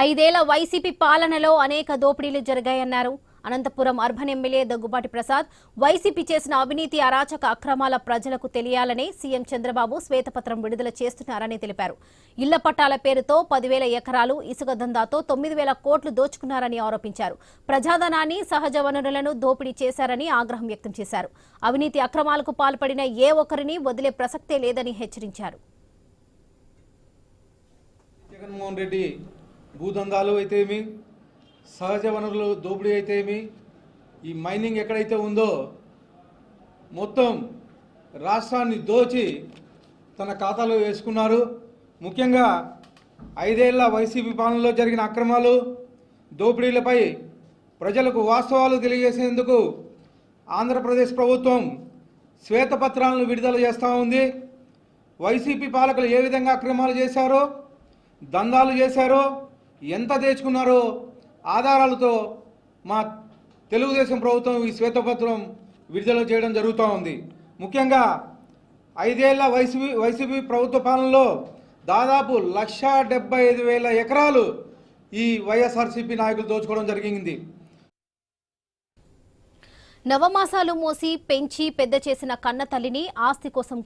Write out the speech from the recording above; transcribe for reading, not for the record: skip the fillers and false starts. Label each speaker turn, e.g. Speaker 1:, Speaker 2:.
Speaker 1: ఐదేళ్ల వైసీపీ పాలనలో అనేక దోపిడీలు జరిగాయన్నారు. Anantapuram urban MLA Daggubati Prasad YCP చేసిన అవినీతి అరాచక అక్రమాల ప్రజలకు తెలియాలని సీఎం చంద్రబాబు శ్వేతపత్రం విడుదల చేస్తున్నారని తెలిపారు. ఇళ్ల పట్టాల పేరుతో 10,000 ఎకరాలు ఇసుక దందాతో 9,000 కోట్లు దోచుకున్నారని ఆరోపించారు. ప్రజాధనాన్ని సహజ వనరులను దోపిడీ చేశారని ఆగ్రహం వ్యక్తం చేశారు. అవినీతి అక్రమాలకు పాల్పడిన ఏ ఒక్కరిని వదిలే ప్రసక్తే లేదని హెచ్చరించారు.
Speaker 2: జగన్మోహన్ రెడ్డి భూదందాలు అయితేమి, సహజ వనరులు దోపిడీ అయితేమి, ఈ మైనింగ్ ఎక్కడైతే ఉందో మొత్తం రాష్ట్రాన్ని దోచి తన ఖాతాలో వేసుకున్నారు. ముఖ్యంగా 5 ఏళ్ల వైసీపీ పాలనలో జరిగిన అక్రమాలు, దోపిడీలపై ప్రజలకు వాస్తవాలు తెలియజేసేందుకు ఆంధ్రప్రదేశ్ ప్రభుత్వం శ్వేతపత్రాలను విడుదల చేస్తూ ఉంది. వైసీపీ పాలకులు ఏ విధంగా అక్రమాలు చేశారో, దందాలు చేశారో, ఎంత తెచ్చుకున్నారో ఆధారాలతో మా తెలుగుదేశం ప్రభుత్వం ఈ శ్వేతపత్రం విడుదల చేయడం జరుగుతూ ఉంది. ముఖ్యంగా 5 ఏళ్ల వైసీపీ ప్రభుత్వ పాలనలో దాదాపు 1,75,000 ఎకరాలు ఈ వైఎస్ఆర్సీపీ నాయకులు దోచుకోవడం జరిగింది.
Speaker 1: నవమాసాలు మోసి పెంచి పెద్ద చేసిన కన్న తల్లిని ఆస్తి కోసం